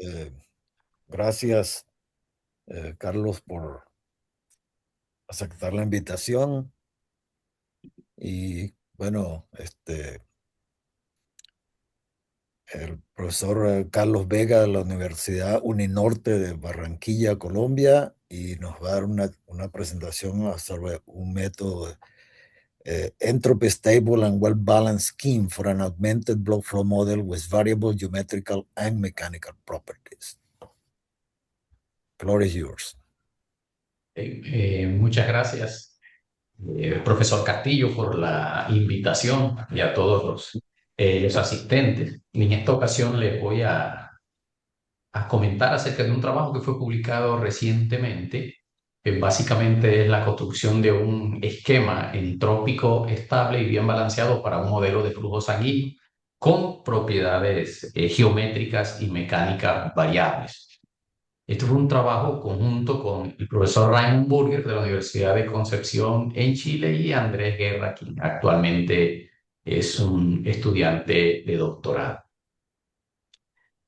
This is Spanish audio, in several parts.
Eh, Gracias, Carlos, por aceptar la invitación. Y bueno, el profesor Carlos Vega de la Universidad Uninorte de Barranquilla, Colombia, y nos va a dar una presentación sobre un método Entropy Stable and Well-Balanced Scheme for an Augmented Block Flow Model with Variable Geometrical and Mechanical Properties. Floor is yours. Muchas gracias, profesor Castillo, por la invitación y a todos los asistentes. En esta ocasión les voy a comentar acerca de un trabajo que fue publicado recientemente, que básicamente es la construcción de un esquema entrópico estable y bien balanceado para un modelo de flujo sanguíneo con propiedades geométricas y mecánicas variables. Esto fue un trabajo conjunto con el profesor Raymond Burger de la Universidad de Concepción en Chile y Andrés Guerra, quien actualmente es un estudiante de doctorado.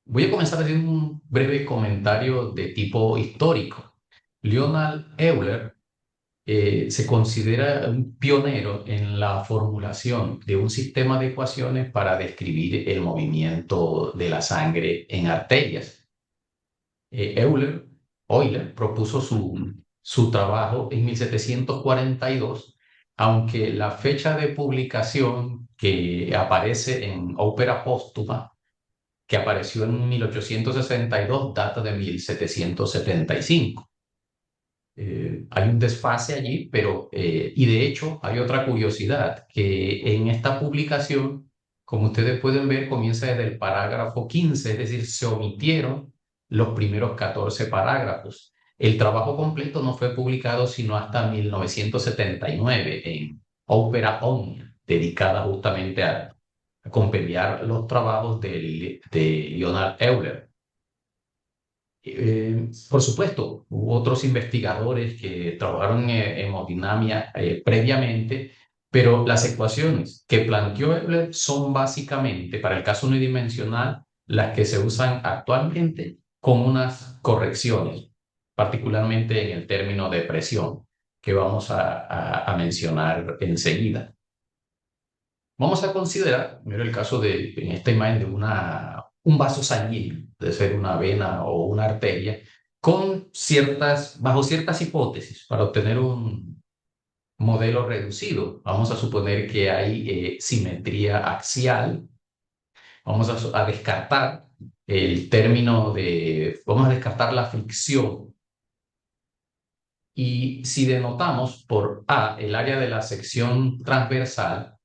Voy a comenzar haciendo un breve comentario de tipo histórico. Leonard Euler se considera un pionero en la formulación de un sistema de ecuaciones para describir el movimiento de la sangre en arterias. Euler propuso su trabajo en 1742, aunque la fecha de publicación que aparece en Ópera Póstuma, que apareció en 1862, data de 1775. Hay un desfase allí, y de hecho hay otra curiosidad, que en esta publicación, como ustedes pueden ver, comienza desde el parágrafo 15, es decir, se omitieron los primeros 14 parágrafos. El trabajo completo no fue publicado sino hasta 1979 en Opera Omnia, dedicada justamente a compendiar los trabajos de Leonard Euler. Por supuesto, hubo otros investigadores que trabajaron en hemodinamia previamente, pero las ecuaciones que planteó Euler son básicamente, para el caso unidimensional, las que se usan actualmente con unas correcciones, particularmente en el término de presión, que vamos a mencionar enseguida. Vamos a considerar, mira el caso en esta imagen de un vaso sanguíneo, puede ser una vena o una arteria, bajo ciertas hipótesis para obtener un modelo reducido. Vamos a suponer que hay simetría axial. Vamos a descartar vamos a descartar la fricción. Y si denotamos por A el área de la sección transversal,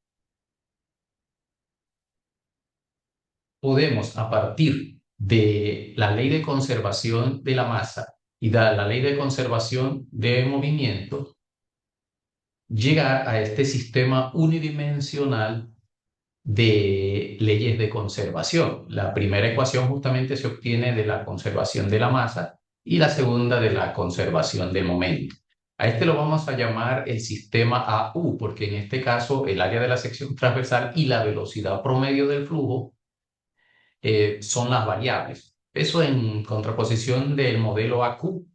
podemos, a partir de la ley de conservación de la masa y de la ley de conservación de movimiento, llegar a este sistema unidimensional de leyes de conservación. La primera ecuación justamente se obtiene de la conservación de la masa y la segunda de la conservación del momento. A este lo vamos a llamar el sistema AU, porque en este caso el área de la sección transversal y la velocidad promedio del flujo son las variables. Eso en contraposición del modelo AQ,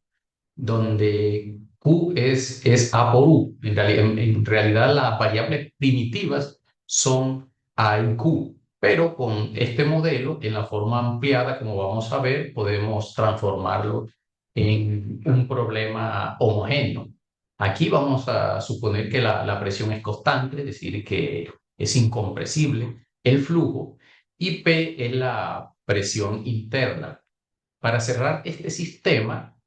donde Q es A por U. En realidad las variables primitivas son A y Q, pero con este modelo, en la forma ampliada, como vamos a ver, podemos transformarlo en un problema homogéneo. Aquí vamos a suponer que la presión es constante, es decir, que es incompresible el flujo, y P es la presión interna. Para cerrar este sistema,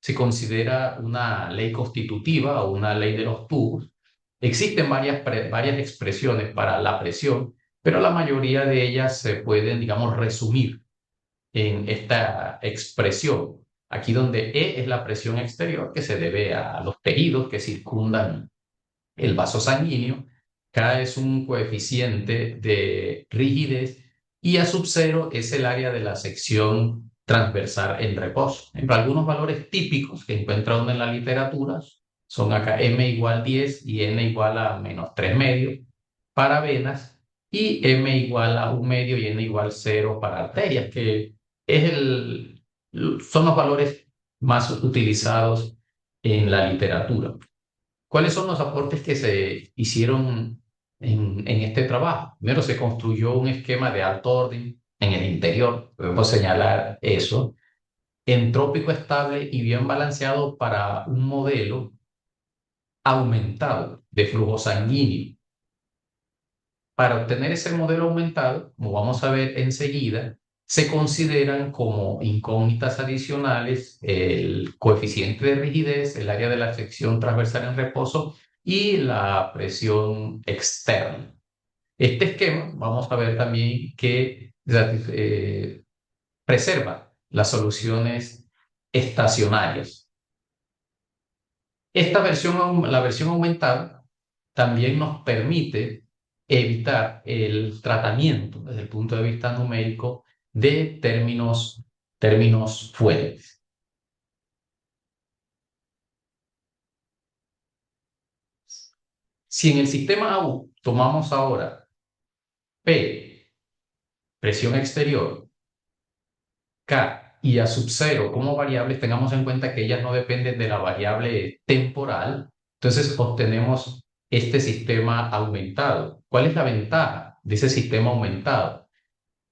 se considera una ley constitutiva o una ley de los tubos. Existen varias expresiones para la presión, pero la mayoría de ellas se pueden, digamos, resumir en esta expresión. Aquí donde E es la presión exterior que se debe a los tejidos que circundan el vaso sanguíneo, K es un coeficiente de rigidez y A sub cero es el área de la sección transversal en reposo. Algunos valores típicos que encuentra uno en la literatura son acá M igual 10 y N igual a menos 3 medio para venas y M igual a 1 medio y N igual 0 para arterias, que es son los valores más utilizados en la literatura. ¿Cuáles son los aportes que se hicieron en este trabajo? Primero se construyó un esquema de alto orden en el interior, podemos señalar eso, entrópico estable y bien balanceado para un modelo aumentado de flujo sanguíneo. Para obtener ese modelo aumentado, como vamos a ver enseguida, se consideran como incógnitas adicionales el coeficiente de rigidez, el área de la sección transversal en reposo y la presión externa. Este esquema, vamos a ver también que preserva las soluciones estacionarias. La versión aumentada también nos permite evitar el tratamiento desde el punto de vista numérico de términos fuertes. Si en el sistema AU tomamos ahora P, presión exterior, K y A sub 0 como variables, tengamos en cuenta que ellas no dependen de la variable temporal, entonces obtenemos este sistema aumentado. ¿Cuál es la ventaja de ese sistema aumentado?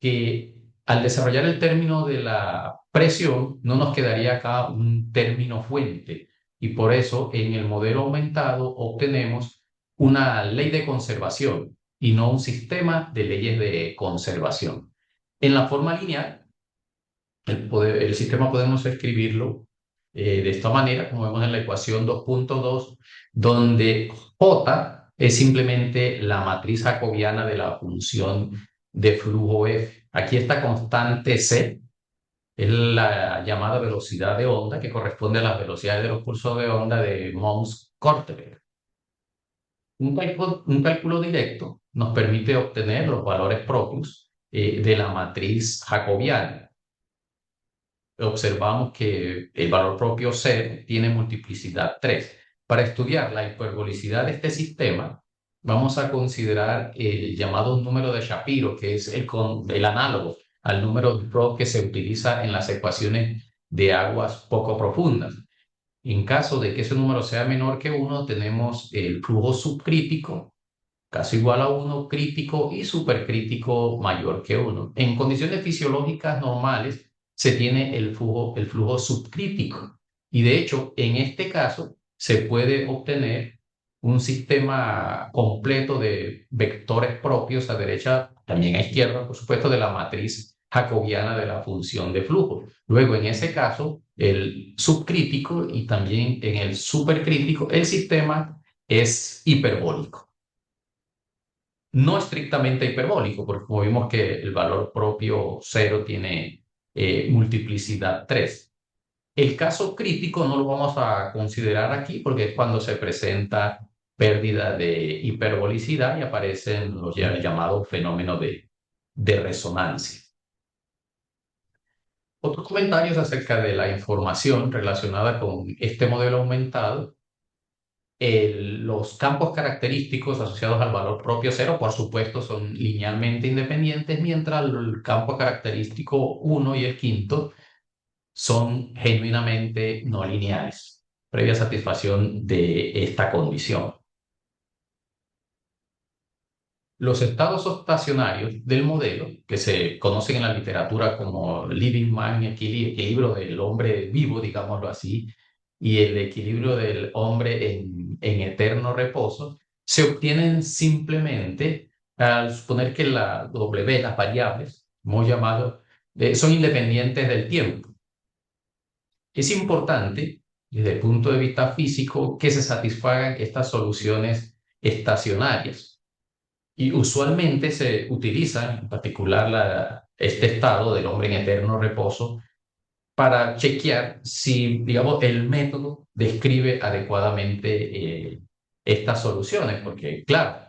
Que al desarrollar el término de la presión, no nos quedaría acá un término fuente y por eso en el modelo aumentado obtenemos una ley de conservación y no un sistema de leyes de conservación. En la forma lineal, el sistema podemos escribirlo de esta manera, como vemos en la ecuación 2.2, donde J es simplemente la matriz jacobiana de la función de flujo F. Aquí esta constante C es la llamada velocidad de onda, que corresponde a las velocidades de los pulsos de onda de Mons-Korteweg. Un cálculo directo nos permite obtener los valores propios de la matriz jacobiana. Observamos que el valor propio C tiene multiplicidad 3. Para estudiar la hiperbolicidad de este sistema, vamos a considerar el llamado número de Shapiro, que es el análogo al número de Pro que se utiliza en las ecuaciones de aguas poco profundas. En caso de que ese número sea menor que 1, tenemos el flujo subcrítico, casi igual a 1, crítico y supercrítico mayor que 1. En condiciones fisiológicas normales se tiene el flujo subcrítico y de hecho en este caso se puede obtener un sistema completo de vectores propios a derecha, también a izquierda, por supuesto, de la matriz jacobiana de la función de flujo. Luego, en ese caso, el subcrítico y también en el supercrítico, el sistema es hiperbólico. No estrictamente hiperbólico, porque como vimos que el valor propio 0 tiene multiplicidad 3. El caso crítico no lo vamos a considerar aquí porque es cuando se presenta pérdida de hiperbolicidad y aparecen los llamados fenómenos de resonancia. Otros comentarios acerca de la información relacionada con este modelo aumentado. Los campos característicos asociados al valor propio 0, por supuesto, son linealmente independientes, mientras el campo característico 1 y el quinto son genuinamente no lineales, previa satisfacción de esta condición. Los estados estacionarios del modelo, que se conocen en la literatura como living man, equilibrio del hombre vivo, digámoslo así, y el equilibrio del hombre en eterno reposo, se obtienen simplemente al suponer que la W, las variables, hemos llamado, son independientes del tiempo. Es importante, desde el punto de vista físico, que se satisfagan estas soluciones estacionarias. Y usualmente se utiliza, en particular, este estado del hombre en eterno reposo, para chequear si, digamos, el método describe adecuadamente estas soluciones, porque, claro,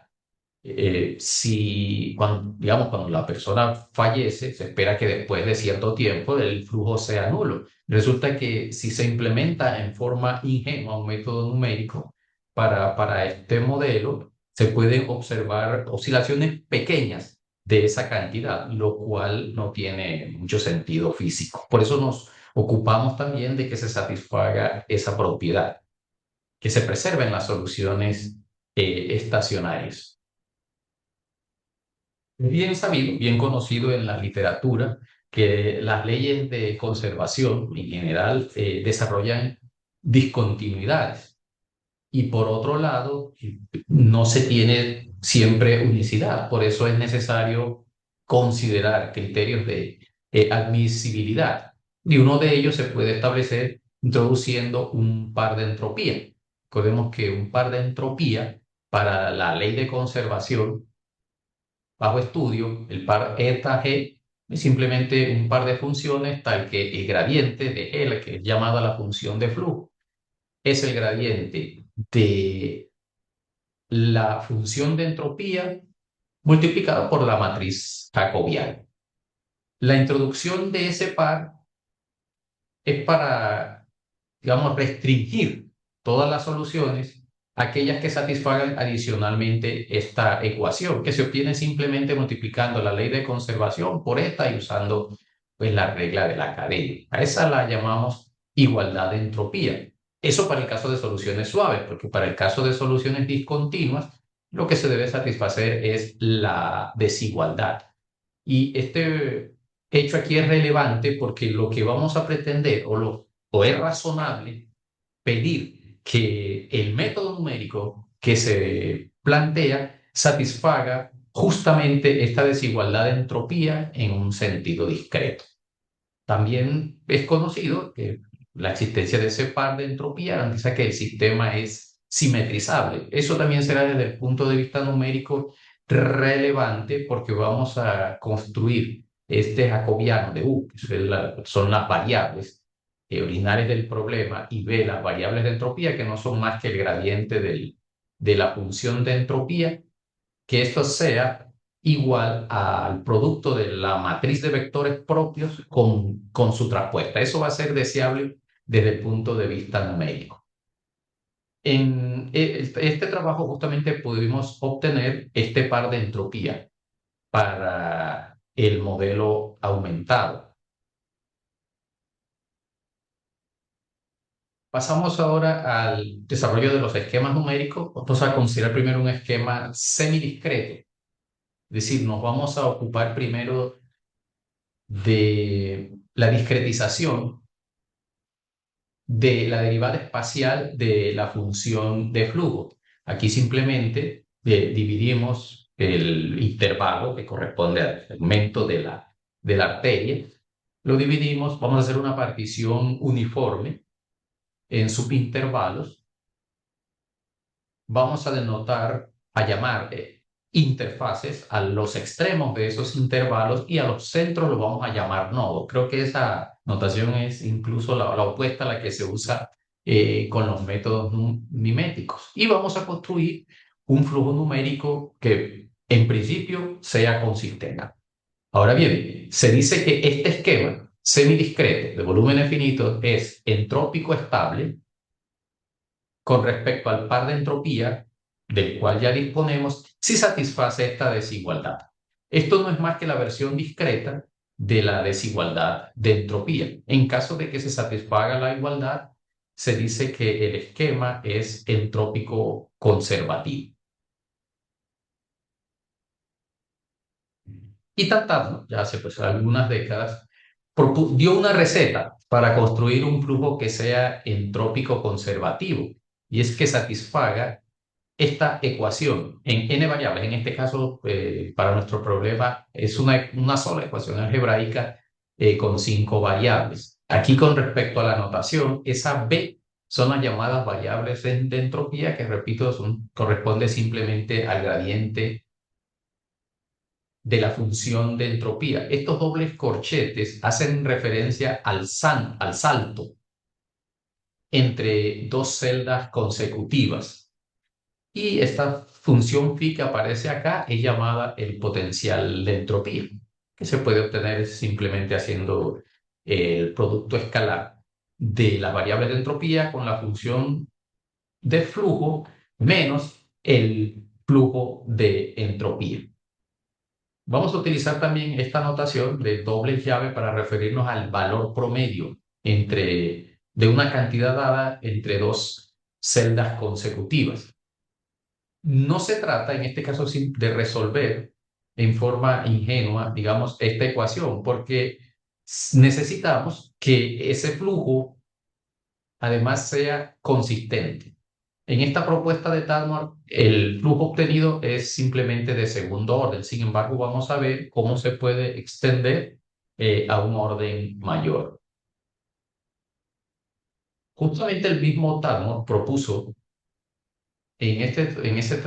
cuando la persona fallece, se espera que después de cierto tiempo el flujo sea nulo. Resulta que si se implementa en forma ingenua un método numérico para este modelo, se pueden observar oscilaciones pequeñas de esa cantidad, lo cual no tiene mucho sentido físico. Por eso nos ocupamos también de que se satisfaga esa propiedad, que se preserven las soluciones estacionarias. Bien sabido, bien conocido en la literatura, que las leyes de conservación en general desarrollan discontinuidades y por otro lado no se tiene siempre unicidad. Por eso es necesario considerar criterios de admisibilidad y uno de ellos se puede establecer introduciendo un par de entropía. Recordemos que un par de entropía para la ley de conservación bajo estudio, el par eta G, es simplemente un par de funciones tal que el gradiente de L, que es llamada la función de flujo, es el gradiente de la función de entropía multiplicado por la matriz jacobiana. La introducción de ese par es para, digamos, restringir todas las soluciones, aquellas que satisfagan adicionalmente esta ecuación, que se obtiene simplemente multiplicando la ley de conservación por esta y usando pues, la regla de la cadena. A esa la llamamos igualdad de entropía. Eso para el caso de soluciones suaves, porque para el caso de soluciones discontinuas, lo que se debe satisfacer es la desigualdad. Y este hecho aquí es relevante porque lo que vamos a pretender o es razonable pedir que el método numérico que se plantea satisfaga justamente esta desigualdad de entropía en un sentido discreto. También es conocido que la existencia de ese par de entropía garantiza que el sistema es simetrizable. Eso también será desde el punto de vista numérico relevante porque vamos a construir este jacobiano de U, que son las variables originales del problema, y B, las variables de entropía, que no son más que el gradiente de la función de entropía, que esto sea igual al producto de la matriz de vectores propios con su traspuesta. Eso va a ser deseable desde el punto de vista numérico. En este trabajo justamente pudimos obtener este par de entropía para el modelo aumentado. Pasamos ahora al desarrollo de los esquemas numéricos. Vamos a considerar primero un esquema semidiscreto. Es decir, nos vamos a ocupar primero de la discretización de la derivada espacial de la función de flujo. Aquí simplemente dividimos el intervalo que corresponde al segmento de la arteria, lo dividimos, vamos a hacer una partición uniforme en subintervalos, vamos a denotar, a llamar interfaces a los extremos de esos intervalos y a los centros los vamos a llamar nodos. Creo que esa notación es incluso la opuesta a la que se usa con los métodos miméticos. Y vamos a construir un flujo numérico que en principio sea consistente. Ahora bien, se dice que este esquema semidiscreto de volúmenes finitos es entrópico estable con respecto al par de entropía del cual ya disponemos si satisface esta desigualdad. Esto no es más que la versión discreta de la desigualdad de entropía. En caso de que se satisfaga la igualdad, se dice que el esquema es entrópico conservativo. Y Tartaglia, ya hace pues algunas décadas, dio una receta para construir un flujo que sea entrópico conservativo, y es que satisfaga esta ecuación en n variables. En este caso, para nuestro problema, es una sola ecuación algebraica con 5 variables. Aquí, con respecto a la notación, esa b son las llamadas variables de entropía, que repito, corresponde simplemente al gradiente de la función de entropía. Estos dobles corchetes hacen referencia al salto entre dos celdas consecutivas. Y esta función phi que aparece acá es llamada el potencial de entropía, que se puede obtener simplemente haciendo el producto escalar de las variables de entropía con la función de flujo menos el flujo de entropía. Vamos a utilizar también esta notación de doble llave para referirnos al valor promedio de una cantidad dada entre dos celdas consecutivas. No se trata, en este caso, de resolver en forma ingenua, digamos, esta ecuación, porque necesitamos que ese flujo además sea consistente. En esta propuesta de Tadmor, el flujo obtenido es simplemente de segundo orden. Sin embargo, vamos a ver cómo se puede extender a un orden mayor. Justamente el mismo Tadmor propuso en ese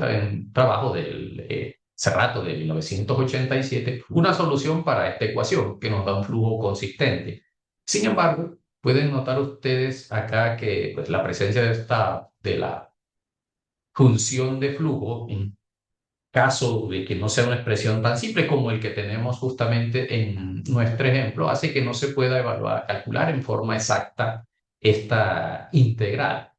trabajo del Serrato de 1987 una solución para esta ecuación que nos da un flujo consistente. Sin embargo, pueden notar ustedes acá que pues, la presencia de la función de flujo, en caso de que no sea una expresión tan simple como el que tenemos justamente en nuestro ejemplo, hace que no se pueda evaluar, calcular en forma exacta esta integral.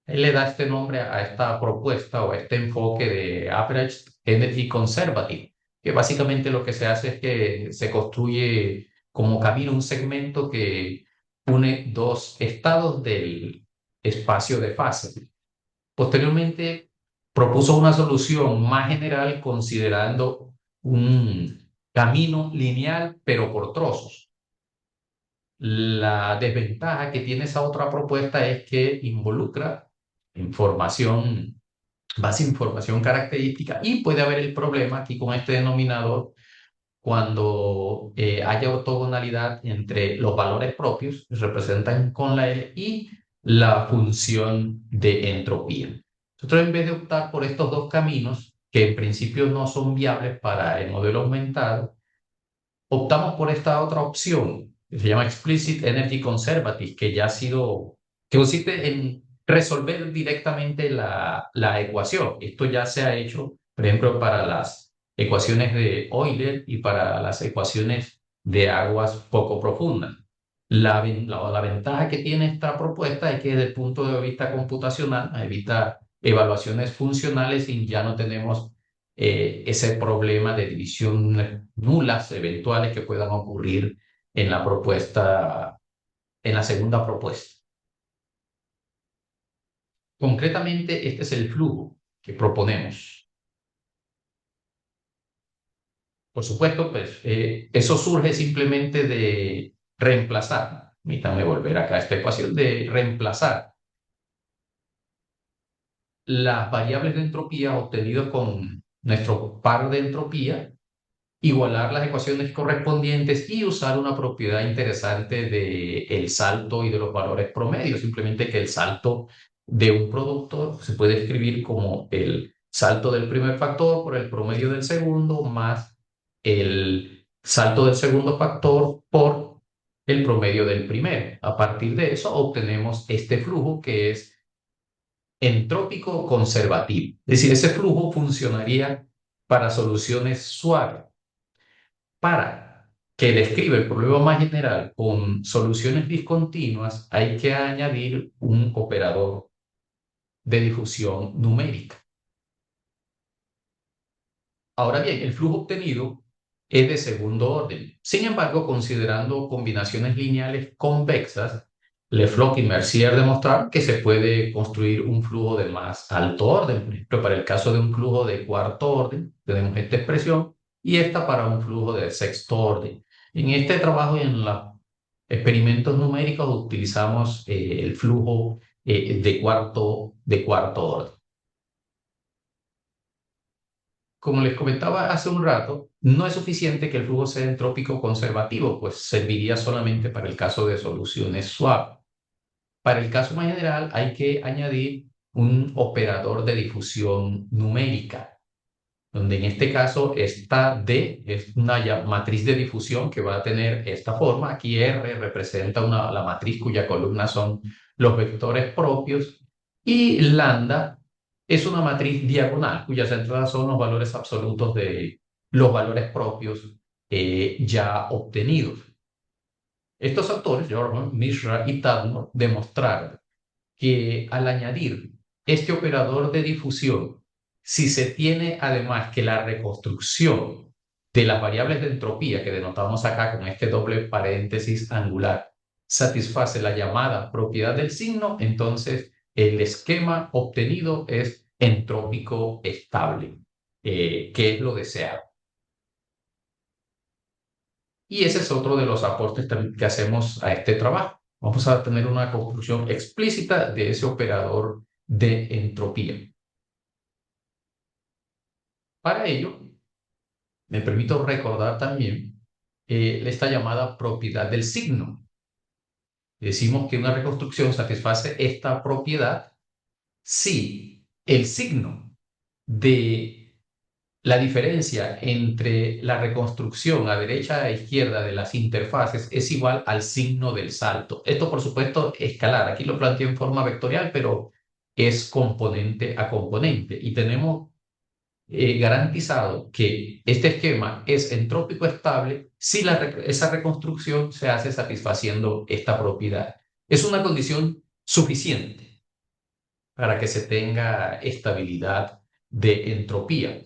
Él le da este nombre a esta propuesta o a este enfoque de Average Energy Conservative, que básicamente lo que se hace es que se construye como camino un segmento que une dos estados del espacio de fase. Posteriormente, propuso una solución más general considerando un camino lineal, pero por trozos. La desventaja que tiene esa otra propuesta es que involucra información, base información característica y puede haber el problema aquí con este denominador cuando haya ortogonalidad entre los valores propios, que se representan con la L, y la función de entropía. Nosotros en vez de optar por estos dos caminos, que en principio no son viables para el modelo aumentado, optamos por esta otra opción, que se llama Explicit Energy Conservative, que ya ha sido, que consiste en resolver directamente la ecuación. Esto ya se ha hecho, por ejemplo, para las ecuaciones de Euler y para las ecuaciones de aguas poco profundas. La ventaja que tiene esta propuesta es que desde el punto de vista computacional evita evaluaciones funcionales y ya no tenemos ese problema de división nulas eventuales que puedan ocurrir en la propuesta, en la segunda propuesta. Concretamente, este es el flujo que proponemos. Por supuesto, pues eso surge simplemente de reemplazar, permítanme volver acá a esta ecuación, de reemplazar las variables de entropía obtenidas con nuestro par de entropía, igualar las ecuaciones correspondientes y usar una propiedad interesante de el salto y de los valores promedios. Simplemente que el salto de un producto se puede escribir como el salto del primer factor por el promedio del segundo más el salto del segundo factor por el promedio del primero. A partir de eso obtenemos este flujo que es entrópico conservativo. Es decir, ese flujo funcionaría para soluciones suaves. Para que describa el problema más general con soluciones discontinuas, hay que añadir un operador de difusión numérica. Ahora bien, el flujo obtenido es de segundo orden. Sin embargo, considerando combinaciones lineales convexas, Le-Floch y Mercier demostraron que se puede construir un flujo de más alto orden. Por ejemplo, para el caso de un flujo de cuarto orden, tenemos esta expresión y esta para un flujo de sexto orden. En este trabajo y en los experimentos numéricos utilizamos el flujo de cuarto orden. Como les comentaba hace un rato, no es suficiente que el flujo sea entrópico conservativo, pues serviría solamente para el caso de soluciones suaves. Para el caso más general hay que añadir un operador de difusión numérica, donde en este caso esta D es una matriz de difusión que va a tener esta forma. Aquí R representa la matriz cuya columna son los vectores propios y lambda es una matriz diagonal cuyas entradas son los valores absolutos de los valores propios ya obtenidos. Estos autores, Jordan, Mishra y Tadmor, demostraron que al añadir este operador de difusión, si se tiene además que la reconstrucción de las variables de entropía que denotamos acá con este doble paréntesis angular satisface la llamada propiedad del signo, entonces el esquema obtenido es entrópico estable, que es lo deseado. Y ese es otro de los aportes que hacemos a este trabajo. Vamos a tener una conclusión explícita de ese operador de entropía. Para ello, me permito recordar también esta llamada propiedad del signo. Decimos que una reconstrucción satisface esta propiedad si el signo de la diferencia entre la reconstrucción a derecha e izquierda de las interfaces es igual al signo del salto. Esto, por supuesto, escalar. Aquí lo planteo en forma vectorial, pero es componente a componente. Y tenemos garantizado que este esquema es entrópico estable si esa reconstrucción se hace satisfaciendo esta propiedad. Es una condición suficiente para que se tenga estabilidad de entropía.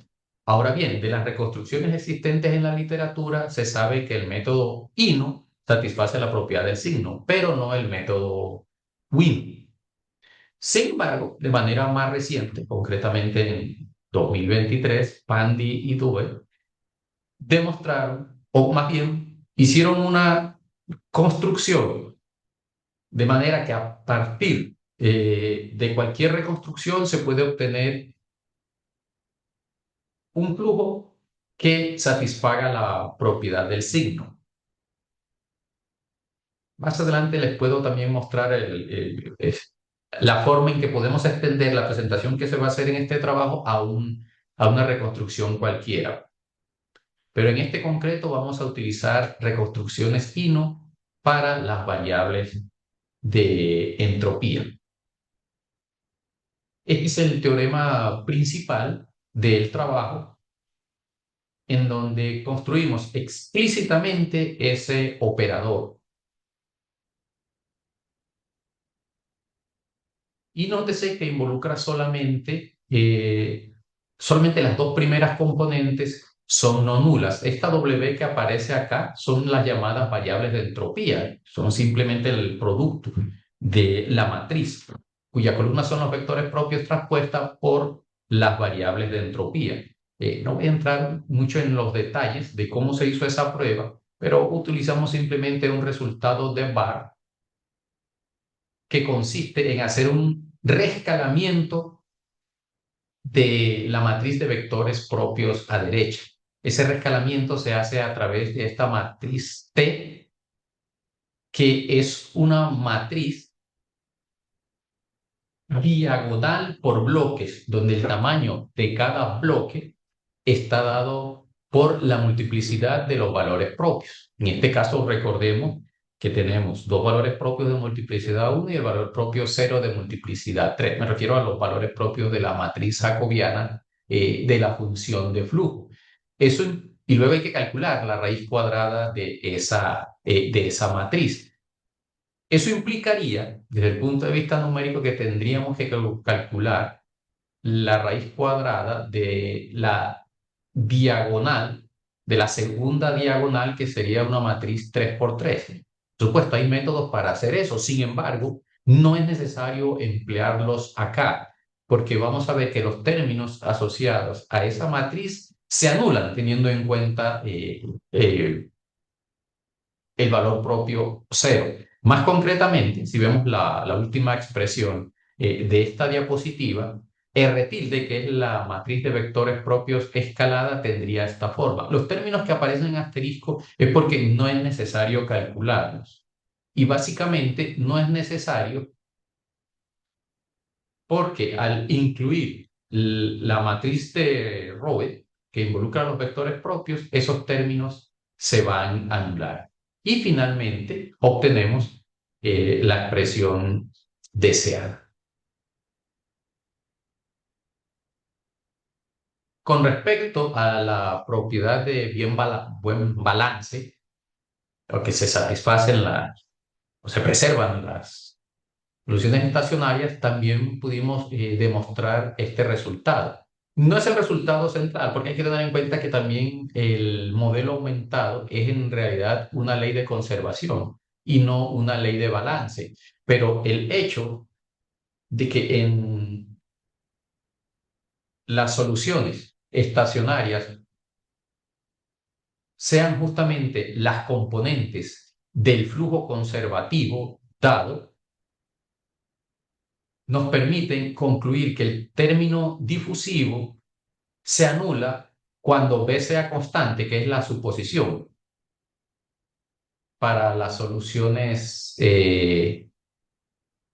Ahora bien, de las reconstrucciones existentes en la literatura, se sabe que el método INO satisface la propiedad del signo, pero no el método WIN. Sin embargo, de manera más reciente, concretamente en 2023, Pandy y Dube demostraron, o más bien, hicieron una construcción de manera que a partir de cualquier reconstrucción se puede obtener un flujo que satisfaga la propiedad del signo. Más adelante les puedo también mostrar la forma en que podemos extender la presentación que se va a hacer en este trabajo a una reconstrucción cualquiera. Pero en este concreto vamos a utilizar reconstrucciones INO para las variables de entropía. Este es el teorema principal del trabajo, en donde construimos explícitamente ese operador. Y nótese que involucra solamente las dos primeras componentes son no nulas. Esta W que aparece acá son las llamadas variables de entropía, son simplemente el producto de la matriz, cuya columna son los vectores propios transpuestas por las variables de entropía. No voy a entrar mucho en los detalles de cómo se hizo esa prueba, pero utilizamos simplemente un resultado de Barr que consiste en hacer un rescalamiento de la matriz de vectores propios a derecha. Ese rescalamiento se hace a través de esta matriz T, que es una matriz diagonal por bloques, donde el tamaño de cada bloque está dado por la multiplicidad de los valores propios. En este caso, recordemos que tenemos dos valores propios de multiplicidad 1 y el valor propio 0 de multiplicidad 3. Me refiero a los valores propios de la matriz jacobiana de la función de flujo. Eso, y luego hay que calcular la raíz cuadrada de esa matriz. Eso implicaría, desde el punto de vista numérico, que tendríamos que calcular la raíz cuadrada de la diagonal, de la segunda diagonal, que sería una matriz 3 por 3. Por supuesto, hay métodos para hacer eso. Sin embargo, no es necesario emplearlos acá, porque vamos a ver que los términos asociados a esa matriz se anulan teniendo en cuenta el valor propio 0. Más concretamente, si vemos la última expresión de esta diapositiva, R tilde, que es la matriz de vectores propios escalada, tendría esta forma. Los términos que aparecen en asterisco es porque no es necesario calcularlos. Y básicamente no es necesario porque al incluir la matriz de Robert, que involucra los vectores propios, esos términos se van a anular. Y finalmente obtenemos la expresión deseada. Con respecto a la propiedad de buen balance, o que se satisfacen o se preservan las soluciones estacionarias, también pudimos demostrar este resultado. No es el resultado central, porque hay que tener en cuenta que también el modelo aumentado es en realidad una ley de conservación. y no una ley de balance. Pero el hecho de que en las soluciones estacionarias sean justamente las componentes del flujo conservativo dado, nos permiten concluir que el término difusivo se anula cuando B sea constante, que es la suposición para las soluciones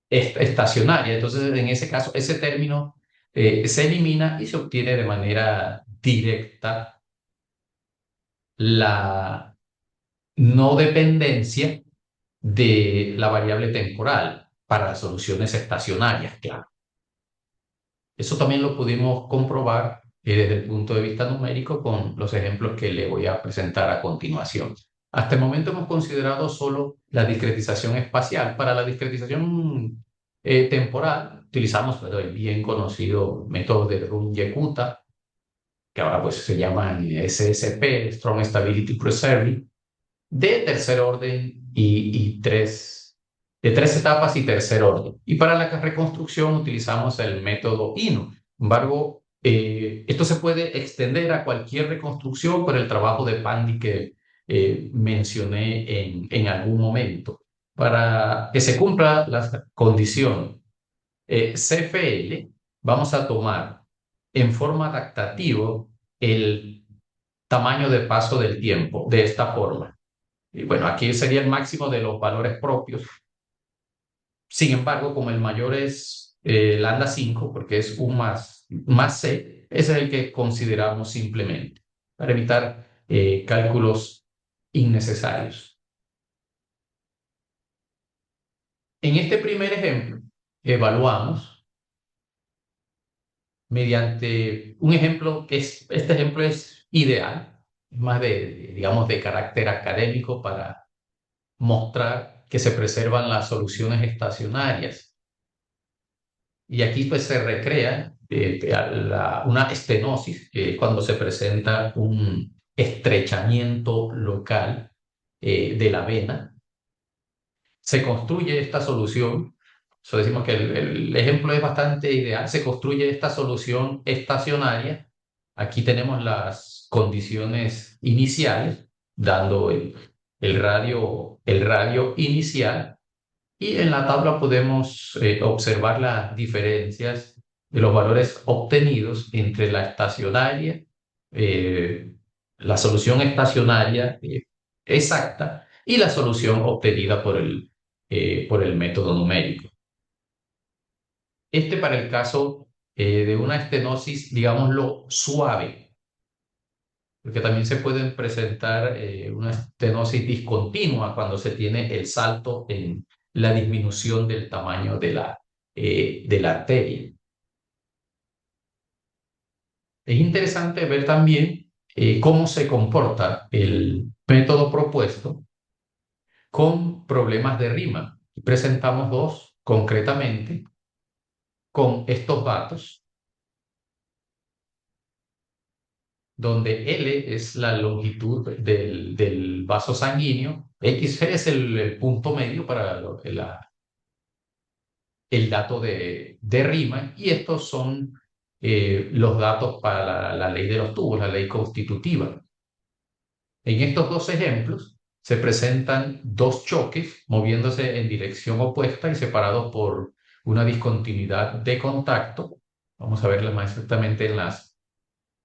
estacionarias. Entonces, en ese caso, ese término se elimina y se obtiene de manera directa la no dependencia de la variable temporal para las soluciones estacionarias, claro. Eso también lo pudimos comprobar desde el punto de vista numérico con los ejemplos que le voy a presentar a continuación. Hasta el momento hemos considerado solo la discretización espacial. Para la discretización temporal utilizamos el bien conocido método de Runge-Kutta, que ahora pues se llama SSP, Strong Stability Preserving, de tercer orden de tres etapas y tercer orden. Y para la reconstrucción utilizamos el método INU. Sin embargo, esto se puede extender a cualquier reconstrucción por el trabajo de Pandy que mencioné en algún momento. Para que se cumpla la condición CFL, vamos a tomar en forma adaptativa el tamaño de paso del tiempo de esta forma. Y bueno, aquí sería el máximo de los valores propios. Sin embargo, como el mayor es lambda 5, porque es U más C, ese es el que consideramos simplemente para evitar cálculos innecesarios. En este primer ejemplo, evaluamos mediante un ejemplo este ejemplo es ideal, más digamos, de carácter académico para mostrar que se preservan las soluciones estacionarias. Y aquí pues se recrea una estenosis, que es cuando se presenta un estrechamiento local de la vena. Se construye esta solución, eso decimos que el ejemplo es bastante ideal, se construye esta solución estacionaria. Aquí tenemos las condiciones iniciales, dando el radio inicial. Y en la tabla podemos observar las diferencias de los valores obtenidos entre la estacionaria, eh, la solución estacionaria exacta y la solución obtenida por el método numérico. Este para el caso de una estenosis, digámoslo, suave, porque también se pueden presentar una estenosis discontinua cuando se tiene el salto en la disminución del tamaño de la arteria. Es interesante ver también cómo se comporta el método propuesto con problemas de rima. Presentamos dos concretamente con estos datos, donde L es la longitud del vaso sanguíneo, XG es el punto medio para el dato de Riemann, y estos son los datos para la ley de los tubos, la ley constitutiva. En estos dos ejemplos se presentan dos choques moviéndose en dirección opuesta y separados por una discontinuidad de contacto. Vamos a verlas más exactamente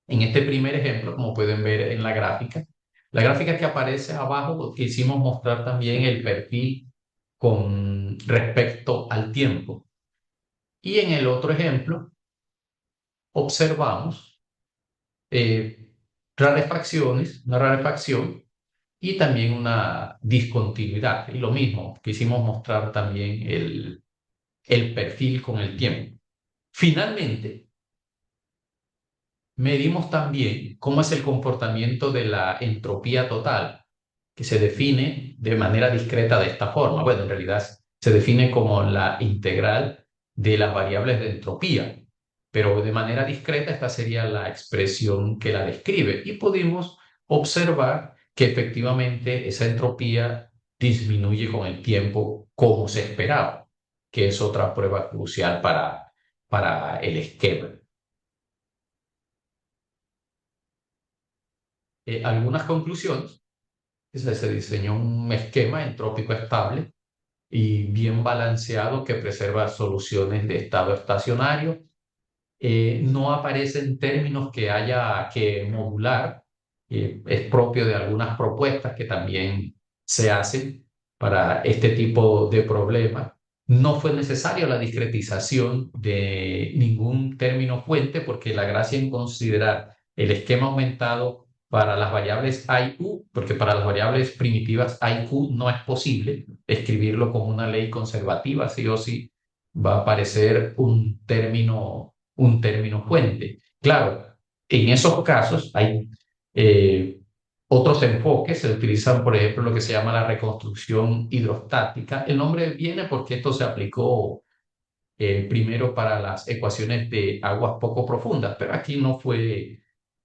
en este primer ejemplo, como pueden ver en la gráfica. La gráfica que aparece abajo, quisimos mostrar también el perfil con respecto al tiempo. Y en el otro ejemplo, observamos rarefacciones, una rarefacción y también una discontinuidad. Y lo mismo, quisimos mostrar también el perfil con el tiempo. Finalmente, medimos también cómo es el comportamiento de la entropía total, que se define de manera discreta de esta forma. Bueno, en realidad se define como la integral de las variables de entropía, pero de manera discreta esta sería la expresión que la describe. Y pudimos observar que efectivamente esa entropía disminuye con el tiempo como se esperaba, que es otra prueba crucial para el esquema. Algunas conclusiones: se diseñó un esquema entrópico estable y bien balanceado que preserva soluciones de estado estacionario. No aparecen términos que haya que modular. Es propio de algunas propuestas que también se hacen para este tipo de problemas. No fue necesaria la discretización de ningún término fuente, porque la gracia en considerar el esquema aumentado para las variables A y Q, porque para las variables primitivas A y Q no es posible escribirlo como una ley conservativa, sí o sí va a aparecer un término fuente. Claro, en esos casos hay eh, otros enfoques. Se utilizan, por ejemplo, lo que se llama la reconstrucción hidrostática. El nombre viene porque esto se aplicó primero para las ecuaciones de aguas poco profundas, pero aquí no fue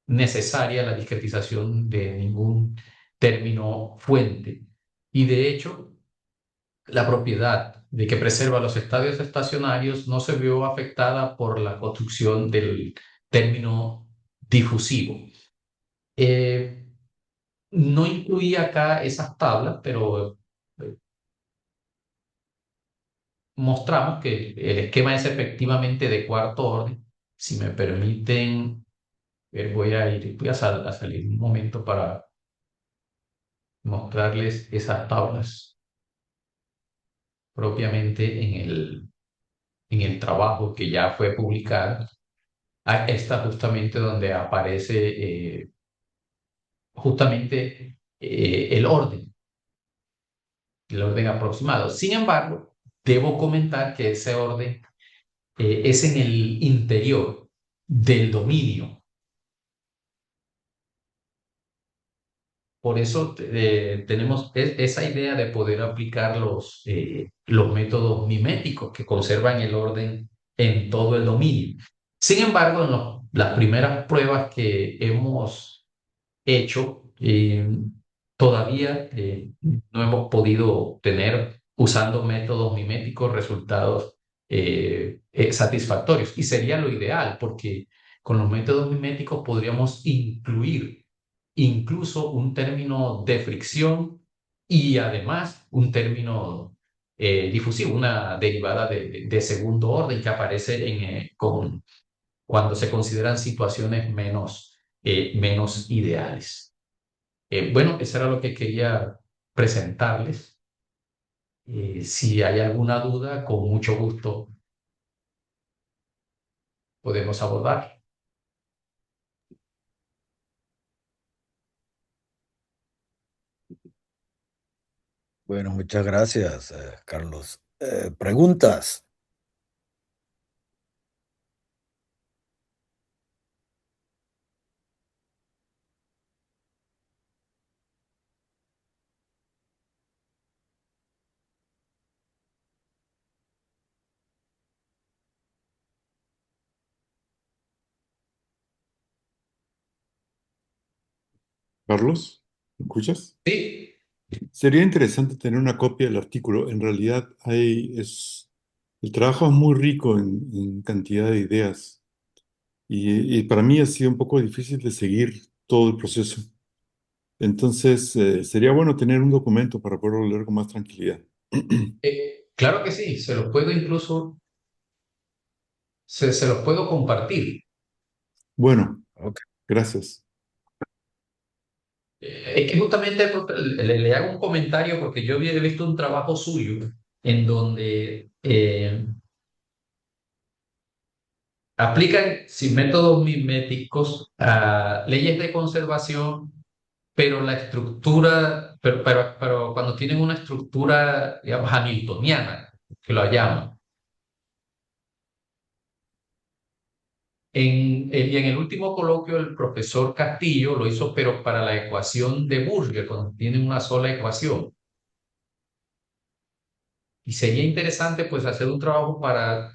necesaria la discretización de ningún término fuente. Y de hecho, la propiedad de que preserva los estadios estacionarios no se vio afectada por la construcción del término difusivo. Eh, no incluí acá esas tablas, pero mostramos que el esquema es efectivamente de cuarto orden. Si me permiten, voy a salir un momento para mostrarles esas tablas propiamente en el trabajo que ya fue publicado. Está justamente donde aparece justamente el orden aproximado. Sin embargo, debo comentar que ese orden es en el interior del dominio. Por eso tenemos esa idea de poder aplicar los métodos miméticos que conservan el orden en todo el dominio. Sin embargo, en las primeras pruebas que hemos hecho, todavía no hemos podido tener, usando métodos miméticos, resultados satisfactorios. Y sería lo ideal, porque con los métodos miméticos podríamos incluir incluso un término de fricción y además un término difusivo, una derivada de segundo orden que aparece cuando se consideran situaciones menos ideales. Bueno, eso era lo que quería presentarles. Si hay alguna duda, con mucho gusto podemos abordar. Bueno, muchas gracias, Carlos. ¿Preguntas? Carlos, ¿me escuchas? Sí, Sería interesante tener una copia del artículo. En realidad el trabajo es muy rico en cantidad de ideas y para mí ha sido un poco difícil de seguir todo el proceso. Entonces, sería bueno tener un documento para poderlo leer con más tranquilidad. claro que sí, se los puedo compartir. Bueno, Ok. gracias. Es que justamente le hago un comentario porque yo había visto un trabajo suyo en donde aplican sin métodos miméticos a leyes de conservación, pero la estructura, pero cuando tienen una estructura, digamos, hamiltoniana, que lo llaman. Y en el último coloquio, el profesor Castillo lo hizo, pero para la ecuación de Burger, cuando tienen una sola ecuación. Y sería interesante, pues, hacer un trabajo para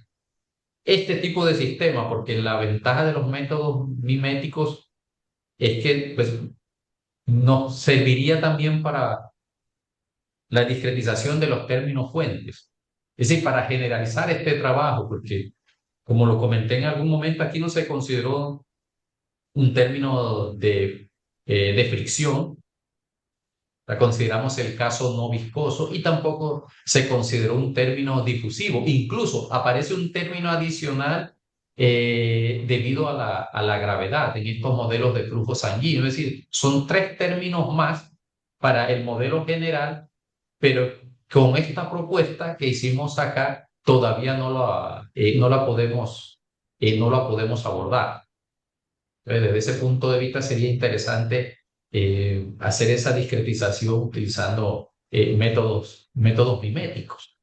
este tipo de sistema, porque la ventaja de los métodos miméticos es que, pues, nos serviría también para la discretización de los términos fuentes. Es decir, para generalizar este trabajo, porque como lo comenté en algún momento, aquí no se consideró un término de fricción, la consideramos el caso no viscoso y tampoco se consideró un término difusivo. Incluso aparece un término adicional debido a la gravedad en estos modelos de flujo sanguíneo. Es decir, son tres términos más para el modelo general, pero con esta propuesta que hicimos acá todavía no la podemos abordar. Entonces, desde ese punto de vista sería interesante hacer esa discretización utilizando métodos miméticos.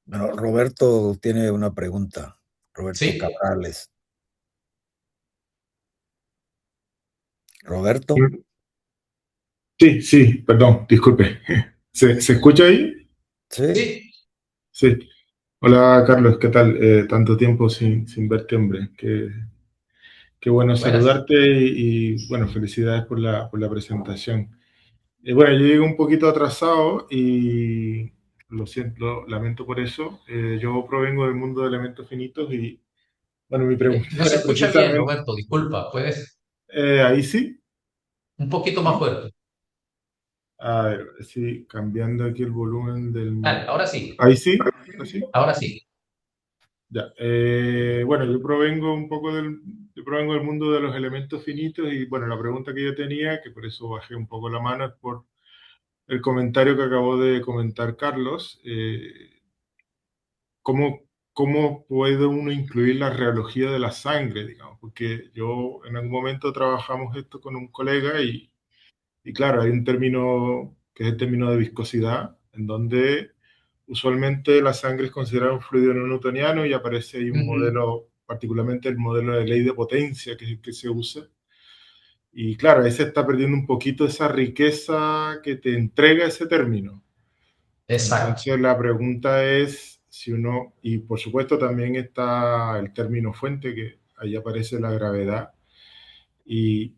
Bueno, Roberto tiene una pregunta. Roberto ¿Sí? Cabrales. Roberto, Sí, sí, perdón, disculpe. ¿Se escucha ahí? sí, Sí. Sí. Hola, Carlos, ¿qué tal? Tanto tiempo sin verte, hombre. Qué bueno Buenas. saludarte bueno, felicidades por la presentación. Bueno, yo llego un poquito atrasado y lo siento, lo lamento por eso. Yo provengo del mundo de elementos finitos y, bueno, mi pregunta No se era escucha bien, precisamente, Roberto. Disculpa. ¿Puedes ahí sí, un poquito más ¿no? fuerte? A ver, sí, cambiando aquí el volumen Dale, ahora sí. Ahí sí, así. Ahora sí. Ya. Bueno, yo provengo del mundo de los elementos finitos y bueno, la pregunta que yo tenía, que por eso bajé un poco la mano, es por el comentario que acabó de comentar Carlos. ¿Cómo, cómo puede uno incluir la reología de la sangre, digamos? Porque yo en algún momento trabajamos esto con un colega y claro, hay un término que es el término de viscosidad, en donde usualmente la sangre es considerada un fluido no newtoniano y aparece ahí un Ujú. modelo, particularmente el modelo de ley de potencia que es el que se usa. Y claro, ahí se está perdiendo un poquito esa riqueza que te entrega ese término. Exacto. Entonces la pregunta es si uno, y por supuesto también está el término fuente, que ahí aparece la gravedad. Y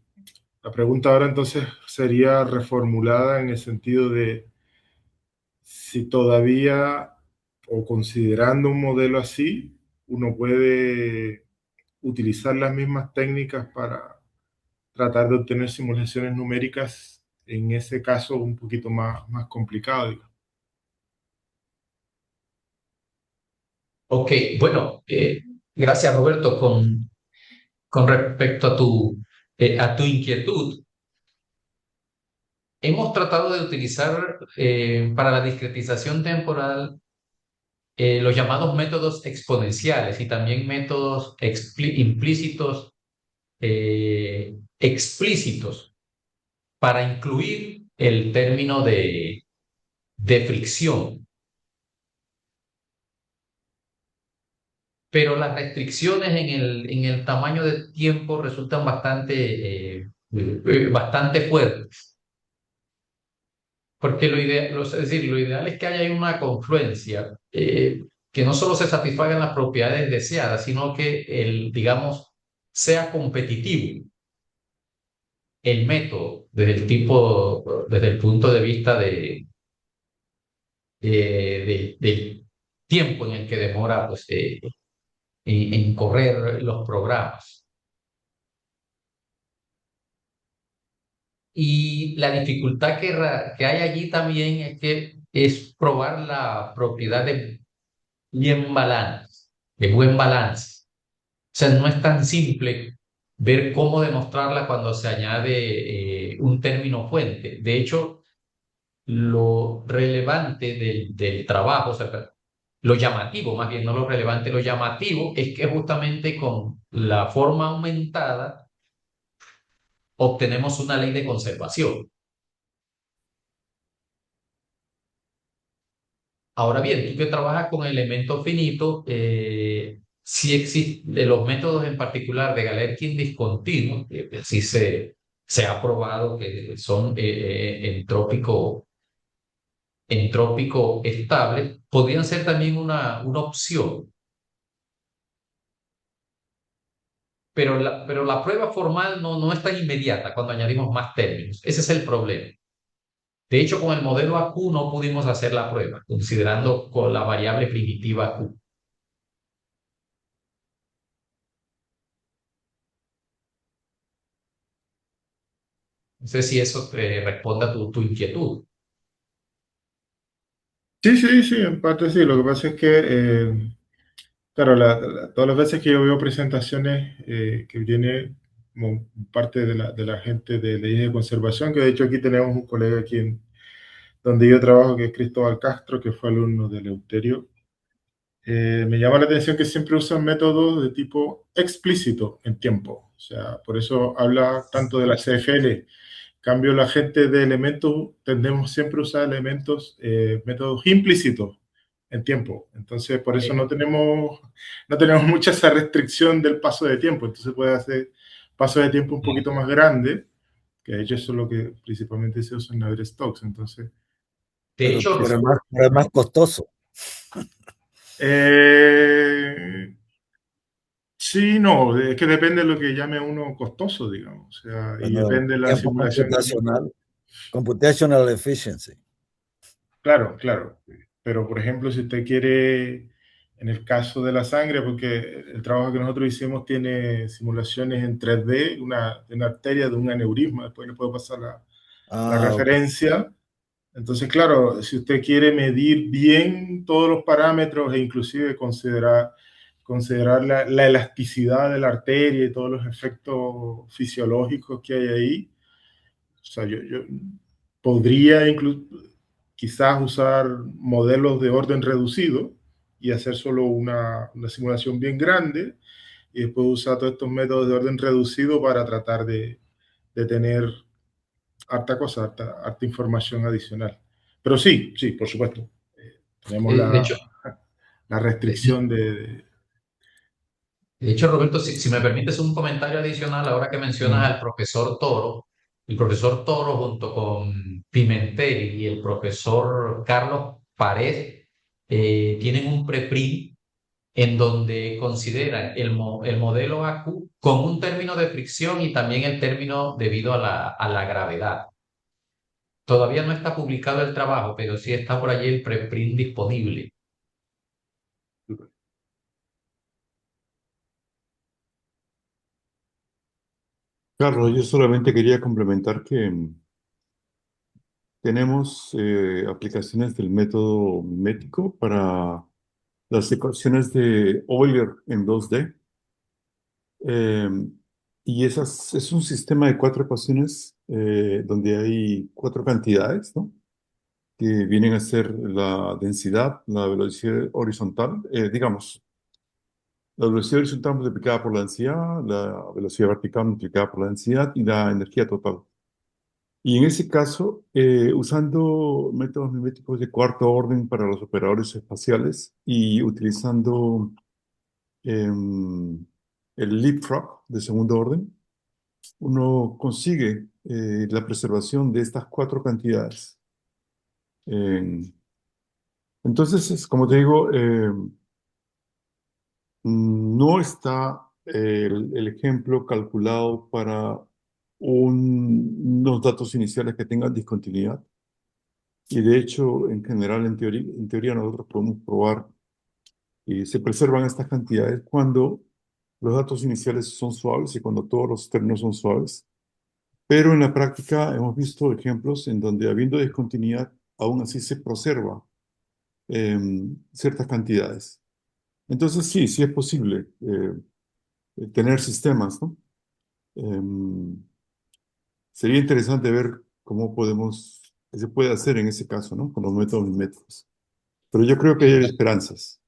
la pregunta ahora entonces sería reformulada en el sentido de si todavía o considerando un modelo así, uno puede utilizar las mismas técnicas para tratar de obtener simulaciones numéricas, en ese caso un poquito más complicado, digamos. Ok, bueno, gracias, Roberto, con respecto a tu inquietud. Hemos tratado de utilizar para la discretización temporal los llamados métodos exponenciales y también métodos implícitos, explícitos, para incluir el término de fricción. Pero las restricciones en el tamaño de tiempo resultan bastante fuertes. Porque es decir, lo ideal es que haya una confluencia, que no solo se satisfagan las propiedades deseadas, sino que digamos, sea competitivo el método desde el punto de vista del tiempo en el que demora pues, en correr los programas. Y la dificultad que hay allí también es que es probar la propiedad de buen balance. O sea, no es tan simple ver cómo demostrarla cuando se añade un término fuente. De hecho, lo relevante del trabajo, o sea, lo llamativo, más bien no lo relevante, lo llamativo es que justamente con la forma aumentada obtenemos una ley de conservación. Ahora bien, tú que trabajas con elementos finitos, sí existen de los métodos en particular de Galerkin discontinuo, que sí se ha probado que son entrópico estables, podrían ser también una opción, pero la prueba formal no es tan inmediata cuando añadimos más términos. Ese es el problema. De hecho, con el modelo AQ no pudimos hacer la prueba, considerando con la variable primitiva Q. No sé si eso responde a tu inquietud. Sí, sí, sí, en parte sí. Lo que pasa es que, claro, todas las veces que yo veo presentaciones que viene como parte de la gente de leyes de conservación, que de hecho aquí tenemos un colega aquí donde yo trabajo, que es Cristóbal Castro, que fue alumno de Eleuterio. Me llama la atención que siempre usan métodos de tipo explícito en tiempo. O sea, por eso habla tanto de la CFL. Cambio, la gente de elementos tendemos siempre a usar elementos, métodos implícitos en tiempo. Entonces, por eso Eh, no tenemos mucha esa restricción del paso de tiempo. Entonces, puede hacer paso de tiempo un poquito más grande, que de hecho eso es lo que principalmente se usa en Navier-Stokes. Entonces, de hecho, quizás. pero es más costoso. Eh, sí, no, es que depende de lo que llame uno costoso, digamos. O sea, y Bueno, depende de la tiempo simulación también. computacional, computational efficiency. Claro, claro. Pero, por ejemplo, si usted quiere, en el caso de la sangre, porque el trabajo que nosotros hicimos tiene simulaciones en 3D, de una arteria, de un aneurisma, después le puedo pasar la Ah, ok. referencia. Entonces, claro, si usted quiere medir bien todos los parámetros e inclusive considerar la elasticidad de la arteria y todos los efectos fisiológicos que hay ahí, o sea, yo podría quizás usar modelos de orden reducido y hacer solo una simulación bien grande y después usar todos estos métodos de orden reducido para tratar de tener harta cosa, harta información adicional. Pero sí, sí, por supuesto. Tenemos de hecho, la de, restricción de hecho, Roberto, si me permites un comentario adicional, ahora que mencionas mm, al profesor Toro, el profesor Toro junto con Pimentel y el profesor Carlos Pared tienen un preprint en donde consideran el modelo AQ con un término de fricción y también el término debido a a la gravedad. Todavía no está publicado el trabajo, pero sí está por allí el preprint disponible. Carlos, yo solamente quería complementar que tenemos aplicaciones del método mimético para las ecuaciones de Euler en 2D. eh, y es un sistema de cuatro ecuaciones donde hay cuatro cantidades, ¿no? Que vienen a ser la densidad, la velocidad horizontal, digamos, la velocidad horizontal multiplicada por la densidad, la velocidad vertical multiplicada por la densidad y la energía total. Y en ese caso, usando métodos miméticos de cuarto orden para los operadores espaciales y utilizando em, el leapfrog de segundo orden, uno consigue la preservación de estas cuatro cantidades. Em, entonces, como te digo, no está el ejemplo calculado para unos datos iniciales que tengan discontinuidad. Y de hecho, en general, en teoría nosotros podemos probar que se preservan estas cantidades cuando los datos iniciales son suaves y cuando todos los términos son suaves. Pero en la práctica hemos visto ejemplos en donde habiendo discontinuidad, aún así se preserva ciertas cantidades. Entonces sí, sí es posible tener sistemas, ¿no? Em, Sería interesante ver cómo qué se puede hacer en ese caso, ¿no? Con los métodos miméticos. Pero yo creo que hay esperanzas.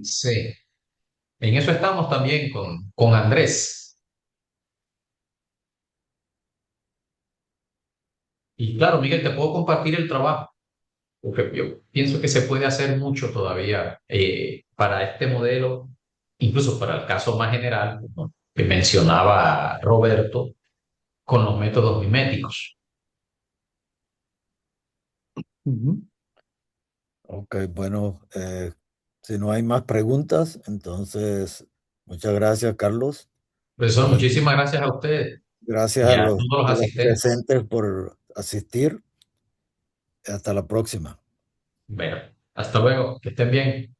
Sí, en eso estamos también con Andrés. Y claro, Miguel, te puedo compartir el trabajo, porque yo pienso que se puede hacer mucho todavía para este modelo, incluso para el caso más general, ¿no?, que mencionaba Roberto, con los métodos miméticos. Ujú. Ok, bueno, si no hay más preguntas, entonces muchas gracias, Carlos, Profesor, y muchísimas gracias a ustedes gracias y a a todos los los asistentes. presentes por asistir. Hasta la próxima. Bueno, hasta luego, que estén bien.